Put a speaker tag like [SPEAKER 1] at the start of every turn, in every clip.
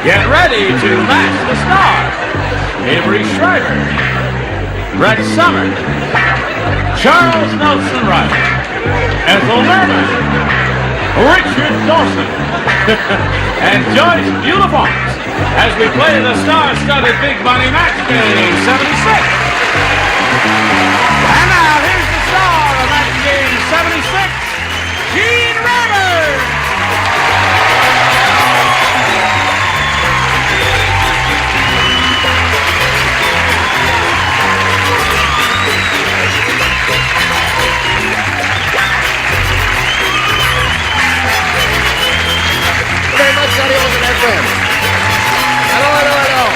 [SPEAKER 1] Get ready to match the stars. Avery Schreiber, Brett Summer, Charles Nelson Wright, Ethel Merman, Richard Dawson, and Joyce Bulifant as we play the star-studded Big Money Match Game 76. And now here's the star of Match Game 76, Gene Reilly.
[SPEAKER 2] Very much, adios and FM. Hello.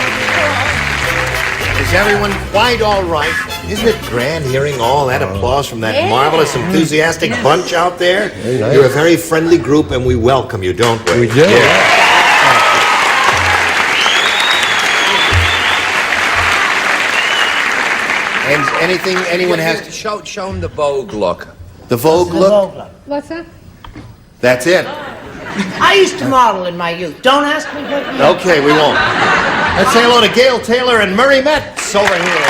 [SPEAKER 2] Is everyone quite all right? Isn't it grand hearing all that applause from that marvelous, enthusiastic bunch out there? Nice. You're a very friendly group, and we welcome you, don't we?
[SPEAKER 3] We do.
[SPEAKER 2] Yeah. And anything anyone has to
[SPEAKER 4] show them the Vogue look.
[SPEAKER 2] The Vogue look?
[SPEAKER 5] What's that?
[SPEAKER 2] That's it.
[SPEAKER 6] I used to model in my youth. Don't ask me what you...
[SPEAKER 2] Okay, we won't. Let's say hello to Gail Taylor and Murray Metz over here.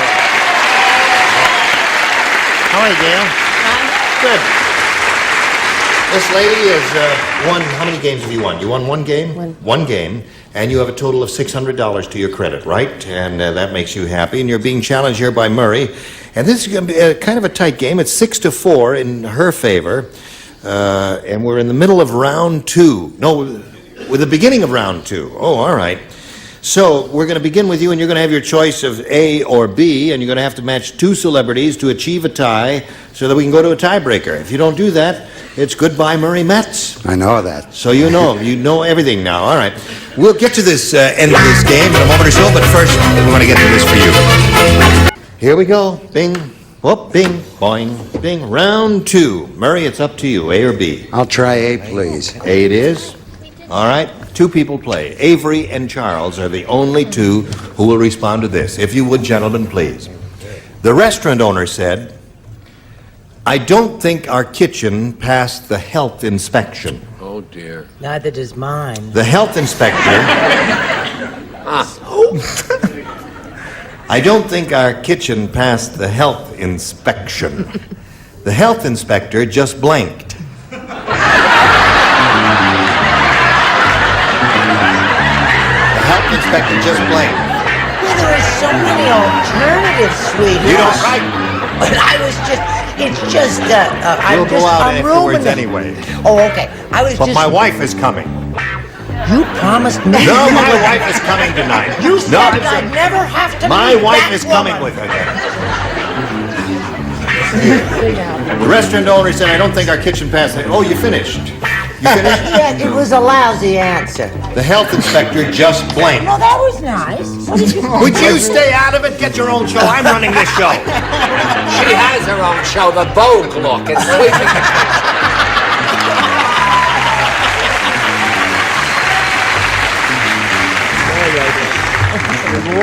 [SPEAKER 2] How are you, Gail? Good. This lady has won, how many games have you won? You won one game? One game. And you have a total of $600 to your credit, right? And that makes you happy. And you're being challenged here by Murray. And this is going to be kind of a tight game. It's 6-4 in her favor. And we're in the middle of round two. No, we're the beginning of round two. Oh, all right. So we're going to begin with you, and you're going to have your choice of A or B, and you're going to have to match two celebrities to achieve a tie so that we can go to a tiebreaker. If you don't do that, it's goodbye, Murray Metz.
[SPEAKER 3] I know that.
[SPEAKER 2] So you know everything now. All right. We'll get to this end of this game in a moment or so, but first we want to get to this for you. Here we go. Bing. Whoop, bing, boing, bing. Round two. Murray, it's up to you, A or B.
[SPEAKER 3] I'll try A, please.
[SPEAKER 2] A it is. All right. Two people play. Avery and Charles are the only two who will respond to this. If you would, gentlemen, please. The restaurant owner said, I don't think our kitchen passed the health inspection.
[SPEAKER 4] Oh, dear.
[SPEAKER 6] Neither does mine.
[SPEAKER 2] The health inspector... I don't think our kitchen passed the health inspection. The health inspector just blanked. Inspector just blanked.
[SPEAKER 6] Well, there are so many alternatives, sweetie.
[SPEAKER 2] You don't like.
[SPEAKER 6] But I was just, it's just,
[SPEAKER 2] We'll go out afterwards anyway.
[SPEAKER 6] Oh, okay.
[SPEAKER 2] But my wife is coming.
[SPEAKER 6] You promised me.
[SPEAKER 2] No, my wife is coming tonight.
[SPEAKER 6] You said I'd never have to
[SPEAKER 2] My
[SPEAKER 6] meet
[SPEAKER 2] wife
[SPEAKER 6] that
[SPEAKER 2] is
[SPEAKER 6] woman.
[SPEAKER 2] coming with her. The restaurant owner said, I don't think our kitchen passed it. Oh, you finished? You finished?
[SPEAKER 6] Yeah, it was a lousy answer.
[SPEAKER 2] The health inspector just blanked.
[SPEAKER 6] Well, that was nice. What did you
[SPEAKER 2] Would you stay out of it? Get your own show. I'm running this show.
[SPEAKER 4] She has her own show, the Vogue look. It's sweeping.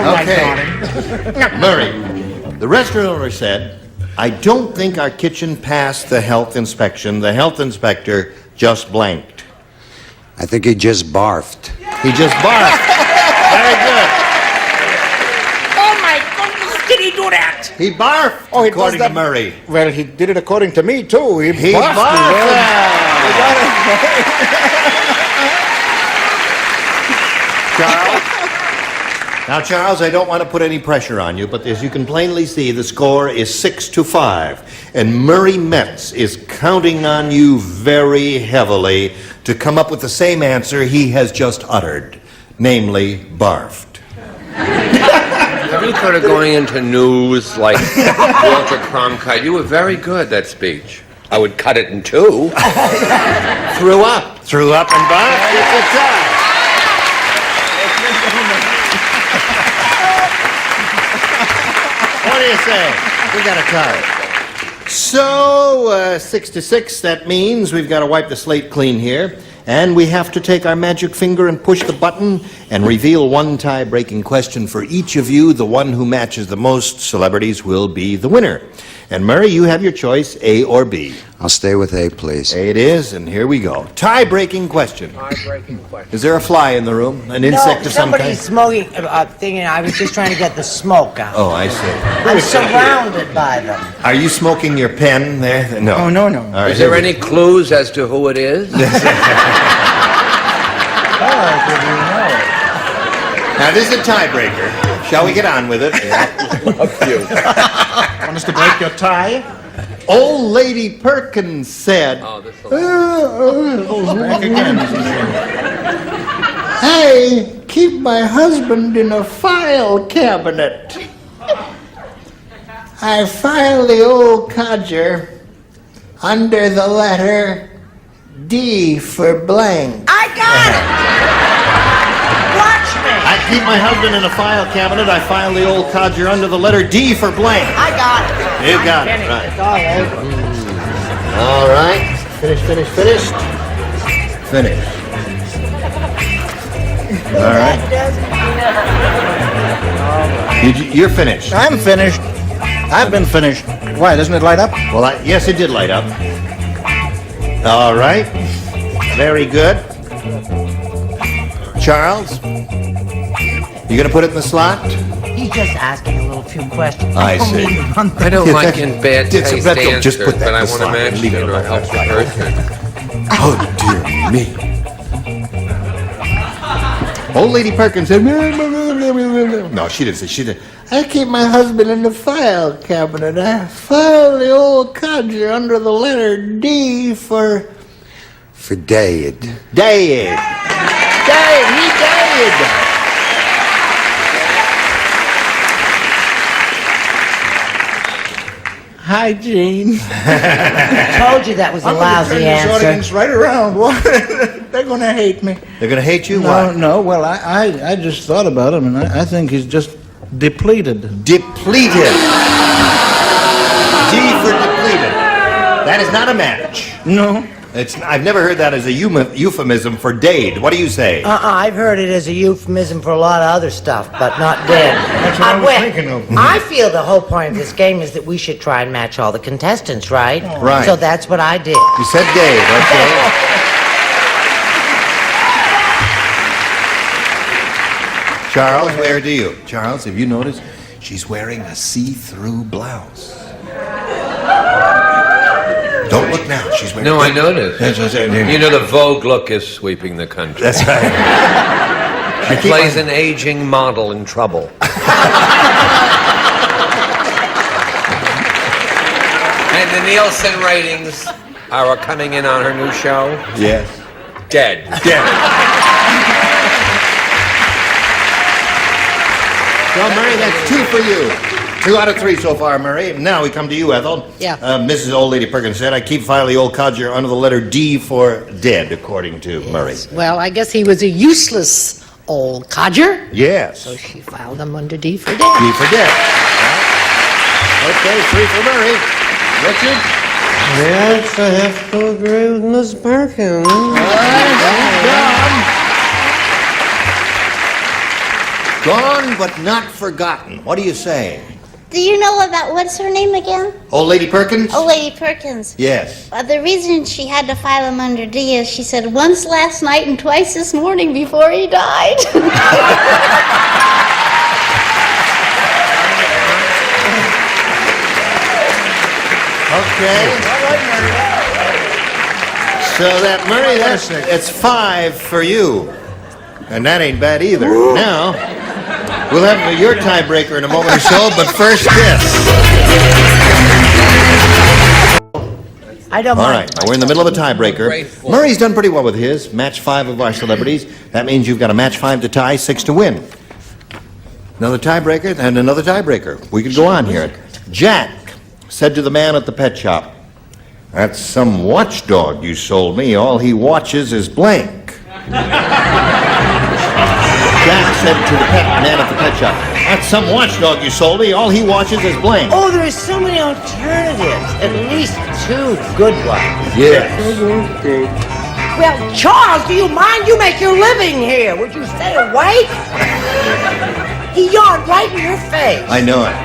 [SPEAKER 2] Okay. Murray, the restaurant owner said, I don't think our kitchen passed the health inspection. The health inspector just blanked.
[SPEAKER 3] I think he just barfed.
[SPEAKER 2] He just barfed. Very good.
[SPEAKER 6] Oh, my goodness, did he do that?
[SPEAKER 2] He barfed,
[SPEAKER 7] Oh, he
[SPEAKER 2] according
[SPEAKER 7] does
[SPEAKER 2] to
[SPEAKER 7] that-
[SPEAKER 2] Murray.
[SPEAKER 7] Well, he did it according to me, too. He
[SPEAKER 2] He
[SPEAKER 7] barfed.
[SPEAKER 2] Charles? Now, Charles, I don't want to put any pressure on you, but as you can plainly see, the score is 6-5, and Murray Metz is counting on you very heavily to come up with the same answer he has just uttered, namely, barfed.
[SPEAKER 4] Have you thought of going into news like Walter Cronkite? You were very good, that speech. I would cut it in two.
[SPEAKER 2] Threw up. Threw up and barfed. It's a tie. What do you say? We got a tie. So, 6-6, that means we've got to wipe the slate clean here. And we have to take our magic finger and push the button and reveal one tie-breaking question for each of you. The one who matches the most celebrities will be the winner. And Murray, you have your choice, A or B.
[SPEAKER 3] I'll stay with A, please.
[SPEAKER 2] A it is, and here we go. Tie-breaking question. Is there a fly in the room? An insect of some kind?
[SPEAKER 6] Somebody's smoking, thinking I was just trying to get the smoke out.
[SPEAKER 2] Oh, I see.
[SPEAKER 6] I'm surrounded by them.
[SPEAKER 2] Are you smoking your pen there? No.
[SPEAKER 7] Oh, no.
[SPEAKER 2] All right,
[SPEAKER 4] Is there any clues as to who it is?
[SPEAKER 2] Now, this is a tiebreaker. Shall we get on with it?
[SPEAKER 4] Love you.
[SPEAKER 7] Want us to break your tie?
[SPEAKER 2] Old Lady Perkins said,
[SPEAKER 4] Oh, this will...
[SPEAKER 7] Back again.
[SPEAKER 2] I keep my husband in a file cabinet. I file the old codger under the letter D for blank.
[SPEAKER 6] I got it! Watch me!
[SPEAKER 2] I keep my husband in a file cabinet. I file the old codger under the letter D for blank.
[SPEAKER 6] I got it.
[SPEAKER 2] You got it, right.
[SPEAKER 6] It's all over.
[SPEAKER 2] All right. Finished. Finished. All right. You're finished.
[SPEAKER 7] I'm finished. I've been finished. Why, doesn't it light up?
[SPEAKER 2] Well, yes, it did light up. All right. Very good. Charles, you going to put it in the slot?
[SPEAKER 6] He's just asking a little few questions.
[SPEAKER 2] I see.
[SPEAKER 4] I don't like in bad
[SPEAKER 2] It's a
[SPEAKER 4] taste
[SPEAKER 2] red dog.
[SPEAKER 4] answers,
[SPEAKER 2] Just put that
[SPEAKER 4] but I
[SPEAKER 2] in the
[SPEAKER 4] want to
[SPEAKER 2] slot and
[SPEAKER 4] match
[SPEAKER 2] leave it
[SPEAKER 4] you know,
[SPEAKER 2] alone.
[SPEAKER 4] help the
[SPEAKER 2] That's right.
[SPEAKER 4] person.
[SPEAKER 2] Oh, dear me. Old Lady Perkins said, no, she didn't say, she did. I keep my husband in the file cabinet. I file the old codger under the letter D for...
[SPEAKER 3] For Dade.
[SPEAKER 2] Dade. Dade, he died.
[SPEAKER 7] Hi, Gene.
[SPEAKER 6] Told you that was a
[SPEAKER 7] I'm going to
[SPEAKER 6] lousy
[SPEAKER 7] turn this
[SPEAKER 6] answer.
[SPEAKER 7] audience right around. They're going to hate me.
[SPEAKER 2] They're going to hate you? Why?
[SPEAKER 7] No, well, I just thought about him, and I think he's just depleted.
[SPEAKER 2] Depleted. D for depleted. That is not a match.
[SPEAKER 7] No.
[SPEAKER 2] I've never heard that as a euphemism for Dade. What do you say?
[SPEAKER 6] I've heard it as a euphemism for a lot of other stuff, but not dead.
[SPEAKER 7] That's what I was thinking of.
[SPEAKER 6] I feel the whole point of this game is that we should try and match all the contestants, right?
[SPEAKER 2] Right.
[SPEAKER 6] So that's what I did.
[SPEAKER 2] You said Dade, okay. Charles, where do you? Charles, have you noticed? She's wearing a see-through blouse. Don't look now. She's wearing...
[SPEAKER 4] No, I noticed.
[SPEAKER 2] That's what I'm saying.
[SPEAKER 4] You know, the Vogue look is sweeping the country.
[SPEAKER 2] That's right.
[SPEAKER 4] She plays an aging model in trouble. And the Nielsen ratings are coming in on her new show.
[SPEAKER 2] Yes.
[SPEAKER 4] Dead.
[SPEAKER 2] Dead. Well, Murray, that's 2 for you. 2 out of 3 so far, Murray. Now we come to you, Ethel.
[SPEAKER 6] Yeah.
[SPEAKER 2] Mrs. Old Lady Perkins said, I keep filing the old codger under the letter D for dead, according to Murray.
[SPEAKER 5] Well, I guess he was a useless old codger.
[SPEAKER 2] Yes.
[SPEAKER 5] So she filed him under D for
[SPEAKER 2] D
[SPEAKER 5] dead.
[SPEAKER 2] for dead. Okay, 3 for Murray. Richard?
[SPEAKER 8] Yes, I have to agree with Miss Perkins.
[SPEAKER 2] Gone but not forgotten. What do you say?
[SPEAKER 9] Do you know about, what's her name again?
[SPEAKER 2] Old Lady Perkins?
[SPEAKER 9] Oh, Lady Perkins.
[SPEAKER 2] Yes.
[SPEAKER 9] The reason she had to file him under D is she said once last night and twice this morning before he died.
[SPEAKER 2] Okay. So that, Murray, it's 5 for you. And that ain't bad either. Now, we'll have your tiebreaker in a moment or so, but first this.
[SPEAKER 6] I don't
[SPEAKER 2] All
[SPEAKER 6] mind.
[SPEAKER 2] right, now we're in the middle of a tiebreaker. Murray's done pretty well with his. Match 5 of our celebrities. That means you've got a match 5 to tie, 6 to win. Another tiebreaker and another tiebreaker. We could go on here. Jack said to the man at the pet shop, "That's some watchdog you sold me. All he watches is blank." Jack said to the man at the pet shop, "That's some watchdog you sold me. All he watches is blank."
[SPEAKER 6] Oh, there's so many alternatives. At least 2 good ones.
[SPEAKER 2] Yes.
[SPEAKER 6] Well, Charles, do you mind? You make your living here. Would you stay awake? He yawned right in your face.
[SPEAKER 2] I know it.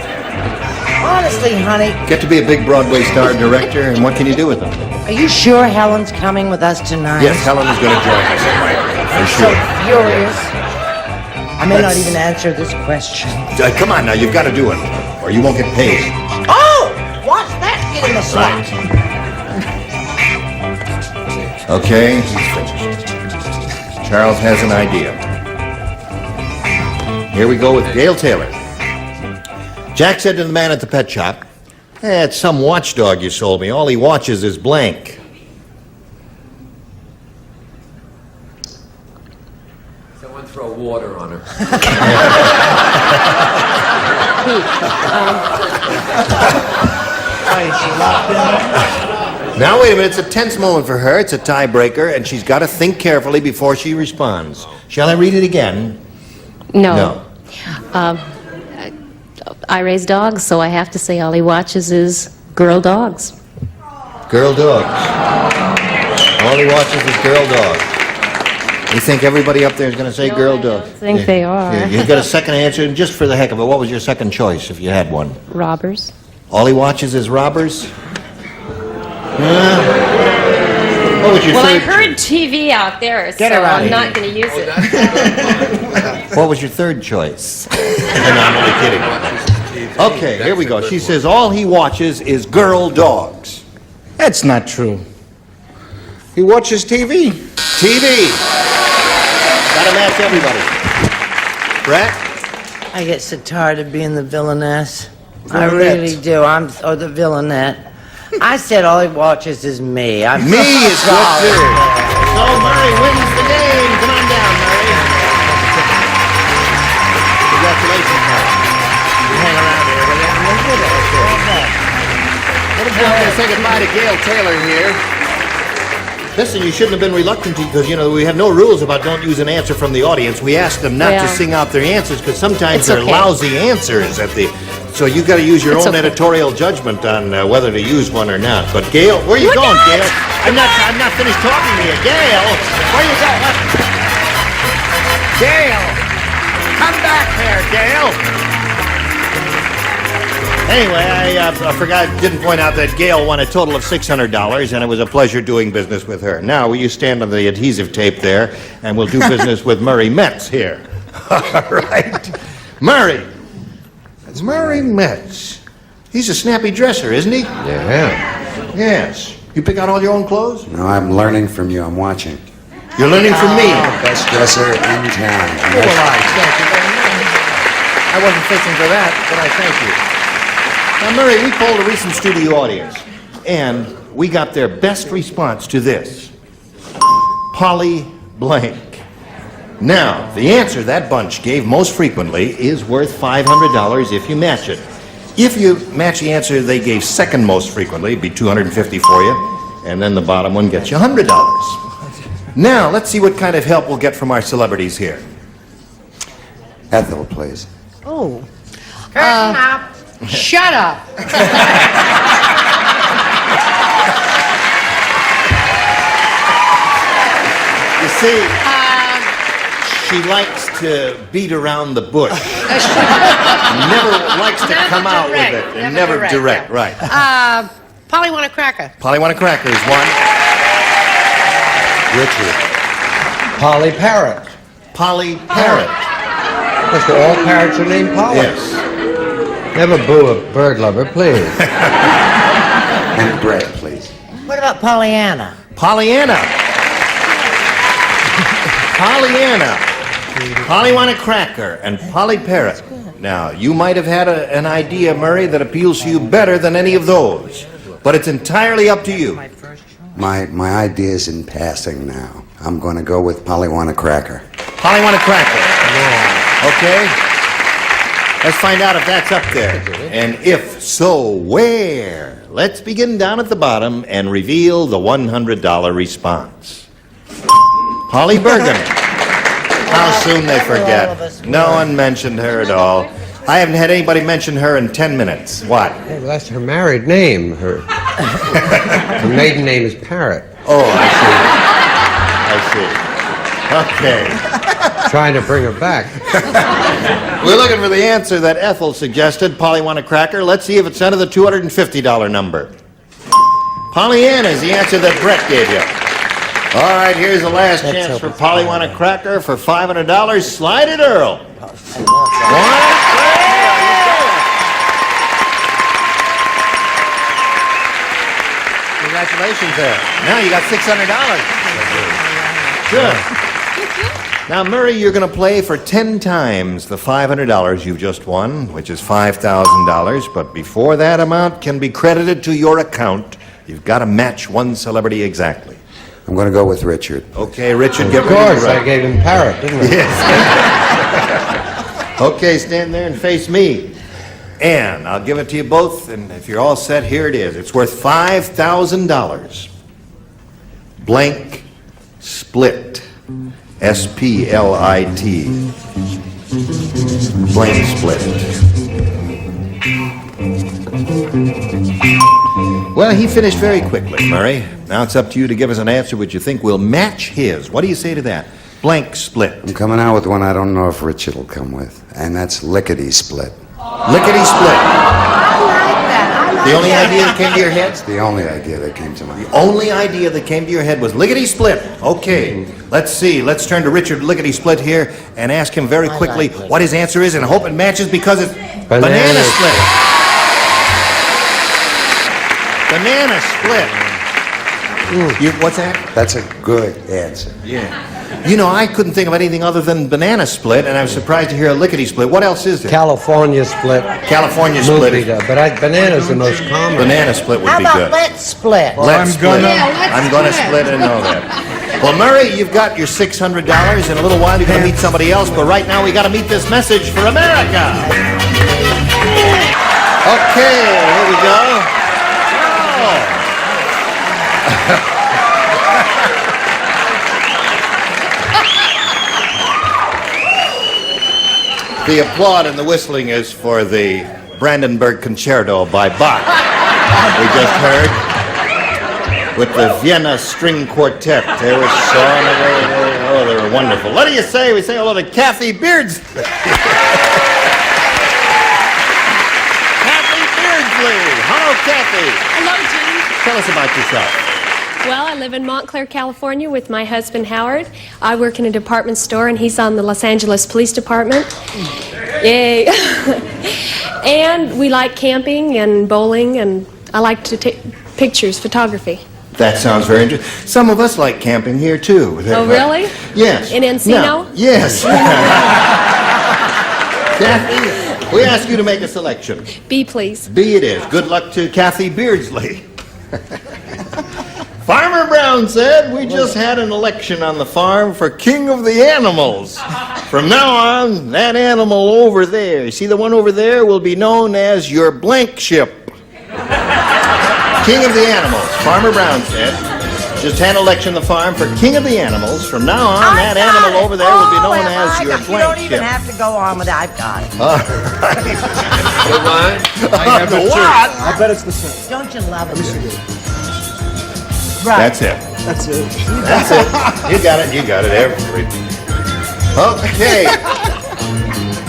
[SPEAKER 6] Honestly, honey,
[SPEAKER 2] Get to be a big Broadway star director, and what can you do with them?
[SPEAKER 6] are you sure Helen's coming with us tonight?
[SPEAKER 2] Yes, Helen is going to join us. For
[SPEAKER 6] So
[SPEAKER 2] sure.
[SPEAKER 6] furious. I may not even answer this question.
[SPEAKER 2] Come on now, you've got to do it, or you won't get paid.
[SPEAKER 6] Oh! Watch that get in the slot.
[SPEAKER 2] Okay, he's finished. Charles has an idea. Here we go with Gail Taylor. Jack said to the man at the pet shop, it's some watchdog you sold me. All he watches is blank.
[SPEAKER 4] Someone throw water on her.
[SPEAKER 7] Why, is she locked in there?
[SPEAKER 2] Now, wait a minute. It's a tense moment for her. It's a tiebreaker, and she's got to think carefully before she responds. Shall I read it again?
[SPEAKER 10] No. I raise dogs, so I have to say all he watches is girl dogs.
[SPEAKER 2] Girl dogs. All he watches is girl dogs. You think everybody up there is going to say girl dogs?
[SPEAKER 10] I think they are.
[SPEAKER 2] Yeah, you got a second answer, and just for the heck of it, what was your second choice if you had one?
[SPEAKER 10] Robbers.
[SPEAKER 2] All he watches is robbers? What was your
[SPEAKER 10] Well, I
[SPEAKER 2] third?
[SPEAKER 10] heard TV out there, so
[SPEAKER 6] Get her out
[SPEAKER 10] I'm
[SPEAKER 6] of
[SPEAKER 10] not going to use it.
[SPEAKER 2] What was your third choice? No, I'm only kidding. Okay, here we go. She says all he watches is girl dogs.
[SPEAKER 7] That's not true. He watches TV.
[SPEAKER 2] TV. Gotta match everybody. Brett?
[SPEAKER 6] I get so tired of being the villainess. I
[SPEAKER 7] Villainette.
[SPEAKER 6] really do. Or the villainette. I said all he watches is me. I'm
[SPEAKER 2] Me is good too. So Murray wins the game. Come on down, Murray. Congratulations, Murray. You hang around here, will you? I'm going to say goodbye to Gail Taylor here. Listen, you shouldn't have been reluctant to, because, we have no rules about don't use an answer from the audience. We ask them not to
[SPEAKER 10] Well,
[SPEAKER 2] sing out their answers, because sometimes
[SPEAKER 10] it's
[SPEAKER 2] they're
[SPEAKER 10] okay.
[SPEAKER 2] lousy answers at the... So you got to use your
[SPEAKER 10] It's
[SPEAKER 2] own
[SPEAKER 10] okay.
[SPEAKER 2] editorial judgment on whether to use one or not. But Gail, where are you
[SPEAKER 10] Look
[SPEAKER 2] going,
[SPEAKER 10] out!
[SPEAKER 2] Gail? I'm not finished talking to you. Gail, where you going? Gail, come back here, Gail. Anyway, I didn't point out that Gail won a total of $600, and it was a pleasure doing business with her. Now, will you stand on the adhesive tape there, and we'll do business with Murray Metz here. All right. Murray. That's Murray Metz. He's a snappy dresser, isn't he?
[SPEAKER 3] Yeah.
[SPEAKER 2] Yes. You pick out all your own clothes?
[SPEAKER 3] No, I'm learning from you. I'm watching.
[SPEAKER 2] You're learning from me.
[SPEAKER 3] Best dresser in town.
[SPEAKER 2] Oh, well, thank you very much. I wasn't fishing for that, but I thank you. Now, Murray, we polled a recent studio audience, and we got their best response to this. Polly blank. Now, the answer that bunch gave most frequently is worth $500 if you match it. If you match the answer they gave second most frequently, it'd be $250 for you, and then the bottom one gets you $100. Now, let's see what kind of help we'll get from our celebrities here.
[SPEAKER 3] Ethel, please.
[SPEAKER 5] Oh. Shut up.
[SPEAKER 2] You see, she likes to beat around the bush. Never likes to come out with it. And never direct, right.
[SPEAKER 5] Polly want a cracker.
[SPEAKER 2] Polly want a cracker is one.
[SPEAKER 3] Richard.
[SPEAKER 8] Polly Parrot.
[SPEAKER 2] Polly Parrot.
[SPEAKER 8] Because all parrots are named Polly.
[SPEAKER 2] Yes.
[SPEAKER 8] Never boo a bird lover, please.
[SPEAKER 3] And Brett, please.
[SPEAKER 6] What about Pollyanna?
[SPEAKER 2] Pollyanna. Pollyanna. Polly want a cracker and Polly Parrot. Now, you might have had an idea, Murray, that appeals to you better than any of those. But it's entirely up to you.
[SPEAKER 3] My idea's in passing now. I'm going to go with Polly want a cracker.
[SPEAKER 2] Polly want a cracker. Okay? Let's find out if that's up there. And if so, where? Let's begin down at the bottom and reveal the $100 response. Polly Bergen. How soon they forget. No one mentioned her at all. I haven't had anybody mention her in 10 minutes. What?
[SPEAKER 8] Hey, well, that's her married name. Her maiden name is Parrot.
[SPEAKER 2] Oh, I see. Okay.
[SPEAKER 8] trying to bring her back.
[SPEAKER 2] We're looking for the answer that Ethel suggested. Polly want a cracker? Let's see if it's under the $250 number. Pollyanna is the answer that Brett gave you. All right, here's the last chance for Polly want a cracker for $500. Slide it, Earl. Congratulations there. Now you got $600. Good. Now, Murray, you're going to play for 10 times the $500 you've just won, which is $5,000. But before that amount can be credited to your account, you've got to match one celebrity exactly.
[SPEAKER 3] I'm going to go with Richard.
[SPEAKER 2] Okay, Richard, get
[SPEAKER 8] Of
[SPEAKER 2] ready
[SPEAKER 8] course,
[SPEAKER 2] to
[SPEAKER 8] I
[SPEAKER 2] write.
[SPEAKER 8] gave him Parrot, didn't I?
[SPEAKER 2] Yes. Okay, stand there and face me. And I'll give it to you both, and if you're all set, here it is. It's worth $5,000. Blank split. S-P-L-I-T. Blank split. Well, he finished very quickly, Murray. Now it's up to you to give us an answer which you think will match his. What do you say to that? Blank split.
[SPEAKER 3] I'm coming out with one I don't know if Richard will come with, and that's lickety split.
[SPEAKER 2] Lickety split.
[SPEAKER 6] I like that. I like
[SPEAKER 2] The only
[SPEAKER 6] that.
[SPEAKER 2] idea that came to your head?
[SPEAKER 3] It's the only idea that came to mind.
[SPEAKER 2] The only idea that came to your head was lickety split. Okay, let's see. Let's turn to Richard Lickety Split here and ask him very quickly what his answer is, and hope it matches because it's banana split. Banana split. What's that?
[SPEAKER 3] That's a good answer.
[SPEAKER 2] Yeah. You know, I couldn't think of anything other than banana split, and I was surprised to hear a lickety split. What else is there?
[SPEAKER 8] California split.
[SPEAKER 2] California
[SPEAKER 8] Movie,
[SPEAKER 2] split.
[SPEAKER 8] but banana's the most common.
[SPEAKER 2] Banana split would
[SPEAKER 6] How
[SPEAKER 2] be
[SPEAKER 6] about
[SPEAKER 2] good.
[SPEAKER 6] let's split?
[SPEAKER 2] Let's split.
[SPEAKER 6] let's
[SPEAKER 2] I'm gonna split and know that. Well, Murray, you've got your $600. In a little while, you're gonna meet somebody else, but right now we gotta meet this message for America. Okay, here we go. Oh. The applaud and the whistling is for the Brandenburg Concerto by Bach. We just heard with the Vienna String Quartet. They were song. Oh, they were wonderful. What do you say? We say hello to Kathy Beardsley. Kathy Beardsley. Hello, Kathy.
[SPEAKER 11] Hello, Jim.
[SPEAKER 2] Tell us about yourself.
[SPEAKER 11] Well, I live in Montclair, California with my husband, Howard. I work in a department store, and he's on the Los Angeles Police Department. Yay. And we like camping and bowling, and I like to take pictures, photography.
[SPEAKER 2] That sounds very interesting. Some of us like camping here, too.
[SPEAKER 11] Oh, really?
[SPEAKER 2] Yes.
[SPEAKER 11] In Encino?
[SPEAKER 2] No. Yes. Kathy, we ask you to make a selection.
[SPEAKER 11] B, please.
[SPEAKER 2] B it is. Good luck to Kathy Beardsley. Farmer Brown said, we just had an election on the farm for King of the Animals. From now on, that animal over there, you see the one over there, will be known as your blank ship. King of the Animals, Farmer Brown said. Just had an election on the farm for King of the Animals. From now on, that animal over there will be known as your
[SPEAKER 6] You
[SPEAKER 2] blank
[SPEAKER 6] don't even
[SPEAKER 2] ship.
[SPEAKER 6] have to go on with it. I've got it.
[SPEAKER 2] The what?
[SPEAKER 12] I bet it's the same.
[SPEAKER 6] Don't you love it?
[SPEAKER 2] That's it.
[SPEAKER 12] That's it.
[SPEAKER 2] That's it. You got it. You got it. Avery. Okay.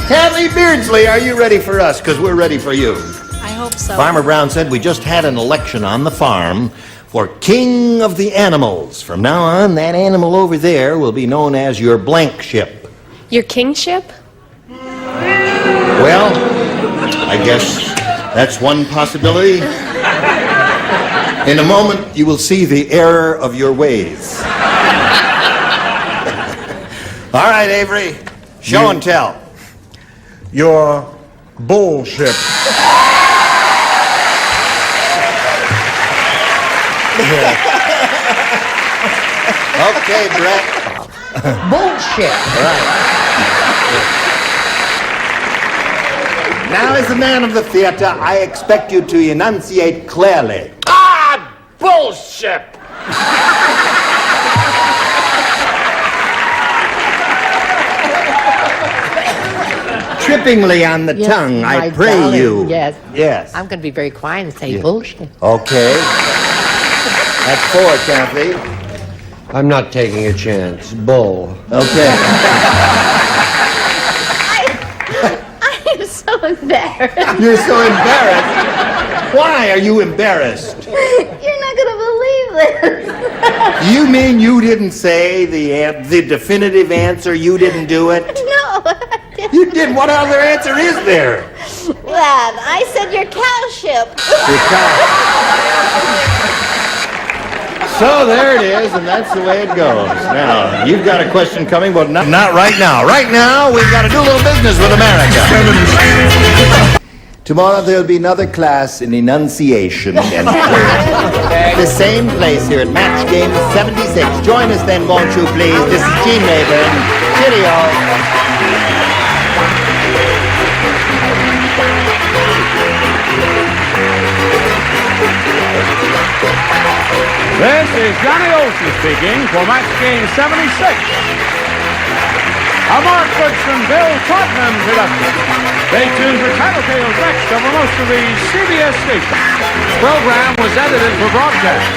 [SPEAKER 2] Kathy Beardsley, are you ready for us? Because we're ready for you.
[SPEAKER 11] I hope so.
[SPEAKER 2] Farmer Brown said, we just had an election on the farm for King of the Animals. From now on, that animal over there will be known as your blank ship.
[SPEAKER 11] Your kingship?
[SPEAKER 2] Well, I guess that's one possibility. In a moment, you will see the error of your ways. All right, Avery, show and tell.
[SPEAKER 12] Your bullshit.
[SPEAKER 2] Okay, Brett.
[SPEAKER 6] Bullshit.
[SPEAKER 2] Right. Now, as the man of the theater, I expect you to enunciate clearly.
[SPEAKER 1] Ah, bullshit!
[SPEAKER 2] Trippingly on the tongue, I
[SPEAKER 5] my
[SPEAKER 2] pray
[SPEAKER 5] darling,
[SPEAKER 2] you.
[SPEAKER 5] Yes.
[SPEAKER 2] Yes.
[SPEAKER 5] I'm going to be very quiet and say bullshit.
[SPEAKER 2] Okay. That's 4, Kathy.
[SPEAKER 8] I'm not taking a chance. Bull.
[SPEAKER 2] Okay.
[SPEAKER 9] I am so embarrassed.
[SPEAKER 2] You're so embarrassed. Why are you embarrassed?
[SPEAKER 9] You're not going to believe this.
[SPEAKER 2] You mean you didn't say the definitive answer? You didn't do it?
[SPEAKER 9] No.
[SPEAKER 2] You did. What other answer is there?
[SPEAKER 9] That. I said your cowship.
[SPEAKER 2] So there it is, and that's the way it goes. Now, you've got a question coming, but not right now. Right now, we've got to do a little business with America. Tomorrow there'll be another class in enunciation and the same place here at Match Game 76. Join us then, won't you, please? This is Gene Rayburn. Cheerio.
[SPEAKER 1] This is Johnny Olsen speaking for Match Game 76. A Mark Goodson, Bill Tottenham production. Stay tuned for Title Tales next over most of the CBS stations. This program was edited for broadcast.